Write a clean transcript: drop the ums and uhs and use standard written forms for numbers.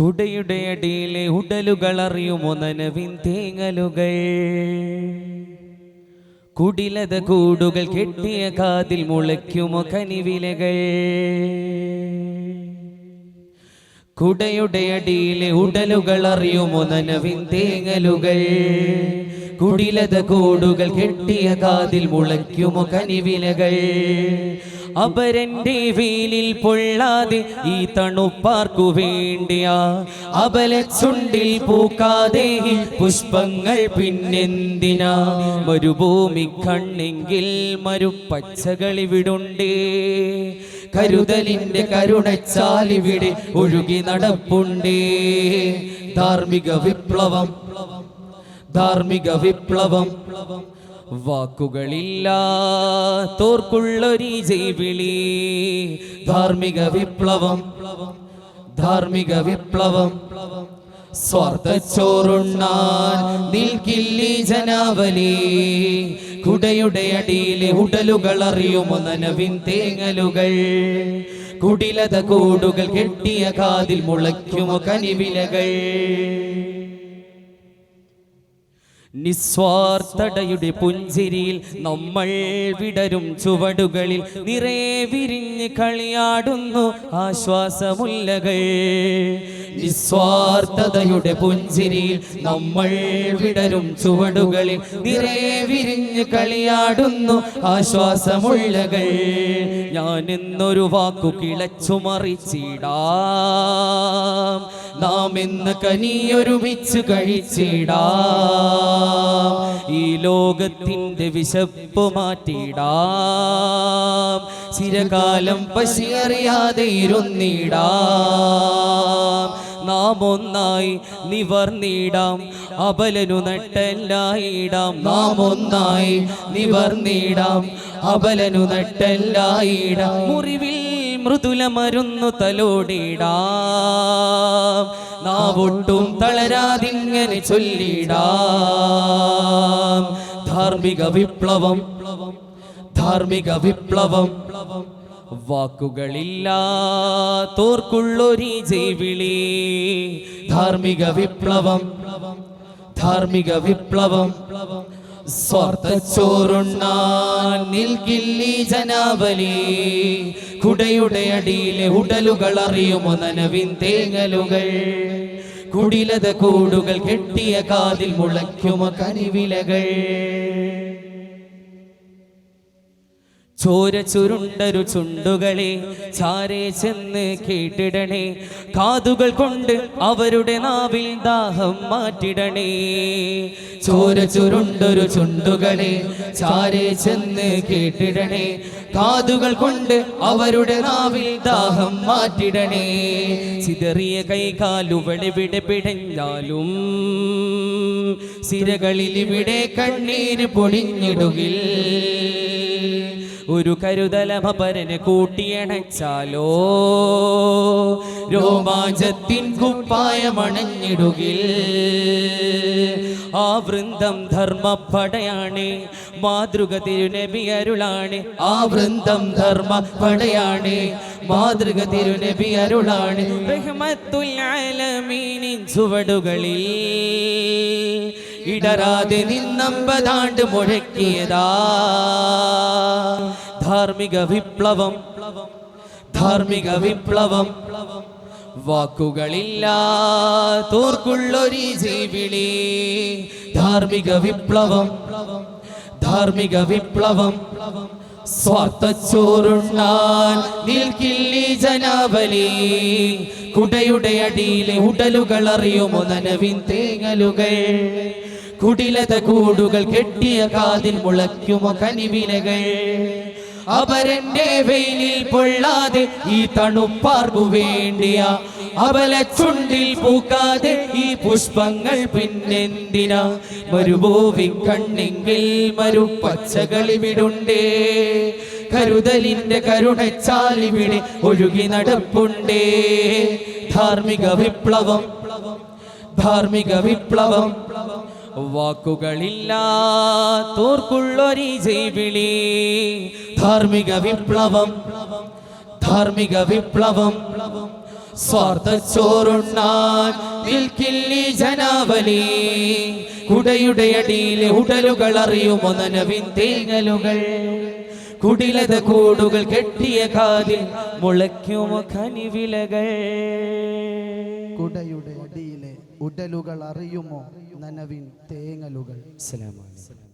കുടയുടെ അടിയിലെ ഉടലുകൾ അറിയുമോ നനവിൻ തേങ്ങലുകൾ. കുടിലത കൂടുകൾ കെട്ടിയ കാതിൽ മുളയ്ക്കുമോ കനിവിലകൾ. കുടയുടെ അടിയിലെ ഉടലുകൾ അറിയുമോ നനവിൻ തേങ്ങലുകൾ. കുടിലത കൂടുകൾ കെട്ടിയ കാതിൽ മുളയ്ക്കുമോ കനിവിലകൾ. അപരന്റെ വെയിലിൽ പൊള്ളാതെ ഈ തണുപ്പാർക്കു വേണ്ടിയ അപല ചുണ്ടിൽ പൂക്കാതെ പുഷ്പങ്ങൾ പിന്നെന്തിനാ. മരുഭൂമി കണ്ണെങ്കിൽ മരുപ്പച്ചകളിവിടുണ്ടേ. കരുതലിന്റെ കരുണച്ചാലിവിടെ ഒഴുകി നടപ്പുണ്ടേ. ധാർമ്മിക വിപ്ലവം, ധാർമ്മിക വിപ്ലവം. വാക്കുകളില്ലാത്തോർക്കുള്ളൊരീ ജൈവിളി. ധാർമ്മിക വിപ്ലവം, ധാർമ്മിക വിപ്ലവം. സ്വാർത്ഥച്ചോറുണ്ണാൻ നിൽക്കില്ലീ ജനാവലി. കുടയുടെ അടിയിലെ ഉടലുകൾ അറിയുമോ നനവിൻ തേങ്ങലുകൾ. കുടിലത കൂടുകൾ കെട്ടിയ കാതിൽ മുളയ്ക്കുമോ കനിവിലകൾ. നിസ്വാർത്ഥതയുടെ പുഞ്ചിരിയിൽ നമ്മൾ വിടരും ചുവടുകളിൽ നിറയെ വിരിഞ്ഞ് കളിയാടുന്നു ആശ്വാസമുല്ലകൾ. നിസ്വാർത്ഥതയുടെ പുഞ്ചിരിയിൽ നമ്മൾ വിടരും ചുവടുകളിൽ നിറയെ വിരിഞ്ഞ് കളിയാടുന്നു ആശ്വാസമുല്ലകൾ. ഞാനെന്നൊരു വാക്കു കിളച്ചു മറിച്ചിടാം. നാം ഇന്ന് കനിയൊരുമിച്ച് കഴിച്ചിടാം. ഈ ലോകത്തിന്റെ വിശപ്പ് മാറ്റിടാം. ചിരകാലം പശിയറിയാതെ ഇരുന്നിടാം. നാം ഒന്നായി നിവർന്നിടാം. അബലനു നട്ടെല്ലായിടാം. നാം ഒന്നായി നിവർന്നിടാം. അബലനു നട്ടെല്ലായിടാം. മുറിവിൽ മൃദുല മരുന്നു തലോടിടാം. നാവൊട്ടും തളരാതിങ്ങനെ ചൊല്ലിടാം. ധാർമ്മിക വിപ്ലവം, ധാർമ്മിക വിപ്ലവം. വാക്കുകളില്ലാത്തോർക്കുള്ളൊരീ ജൈവിളി. ധാർമ്മിക വിപ്ലവം, ധാർമ്മിക വിപ്ലവം. സ്വാർത്ഥച്ചോറുണ്ണാൻ നിൽക്കില്ലീ ജനാവലി. കുടയുടെ അടിയിലെ ഉടലുകൾ അറിയുമോ നനവിൻ തേങ്ങലുകൾ. കുടിലത കൂടുകൾ കെട്ടിയ കാതിൽ മുളയ്ക്കുമോ കനിവിലകൾ. ചോര ചുരുണ്ടൊരു ചുണ്ടുകളെ ചാരേ ചെന്ന് കേട്ടിടണേ. കാതുകൾ കൊണ്ട് അവരുടെ നാവിൽ ദാഹം മാറ്റിടണേ. ചോര ചുരുണ്ടൊരു ചുണ്ടുകളെ ചാരേ ചെന്ന് കേട്ടിടണേ. കാതുകൾ കൊണ്ട് അവരുടെ നാവിൽ ദാഹം മാറ്റിടണേ. ചിതറിയ കൈകാലുകളെവിടെ പിടഞ്ഞാലും സിരകളിൽ ഇവിടെ കണ്ണീര് പൊടിഞ്ഞിടുകിൽ. ഒരു കരുതലമപരനെ കൂട്ടിയണച്ചാലോ രോമാഞ്ചത്തിൻ കുപ്പായമണഞ്ഞിടുകിൽ. ആ വൃന്ദം ധർമ്മപ്പടയാണ്. മാതൃക തിരുനബി അരുളാണ്. ആ വൃന്ദം ധർമ്മപ്പടയാണ്. മാതൃക തിരുനബി അരുളാണ്. റഹ്മത്തുൽ ആലമീനിൻ ചുവടുകളിൽ ഇടരാതെ നിന്നമ്പതാണ്ട് മുഴക്കിയതാ. ധാർമ്മിക വിപ്ലവം, ധാർമ്മിക വിപ്ലവം. വാക്കുകളില്ലാത്തോർക്കുള്ളൊരീ ജൈവിളി. ധാർമ്മിക വിപ്ലവം, ധാർമ്മിക വിപ്ലവം. സ്വാർത്ഥച്ചോറുണ്ണാൻ നിൽക്കില്ലീ ജനാവലി. കുടയുടെ അടിയിലെ ഉടലുകൾ അറിയുമോ നനവിൻ തേങ്ങലുകൾ. കുടിലത കൂടുകൾ കെട്ടിയ കാതിൽ മുളയ്ക്കുമോ കനിവിലകൾ. അപരന്റെ വെയിലിൽ പൊള്ളാതെ ഈ തണുപ്പാർക്കു വേണ്ടിയ അബല ചുണ്ടിൽ പൂക്കാതെ ഈ പുഷ്പങ്ങൾ പിന്നെന്തിനാ. മരുഭൂമി കണ്ണെങ്കിൽ മരുപ്പച്ചകളിവിടുണ്ടേ. കരുതലിന്റെ കരുണച്ചാലിവിടെ ഒഴുകി നടപ്പുണ്ടേ. ധാർമ്മിക വിപ്ലവം, ധാർമ്മിക വിപ്ലവം. വാക്കുകളില്ലാത്തോർക്കുള്ളൊരീ ജൈവിളി. ധാർമ്മിക വിപ്ലവം, ധാർമ്മിക വിപ്ലവം. സ്വാർത്ഥച്ചോറുണ്ണാൻ നിൽക്കില്ലി ജനാവലി കുടയുടെ അടിയിലെ ഉടലുകൾ അറിയുമോ നനവിൻ തേങ്ങലുകൾ കുടിലത കൂടുകൾ കെട്ടിയ കാതിൽ മുളയ്ക്കുമോ കനിവിലകൾ കുടയുടെ അടിയിലെ ഉടലുകൾ അറിയുമോ നനവിൻ തേങ്ങലുകൾ. അസ്സലാമു അലൈക്കും.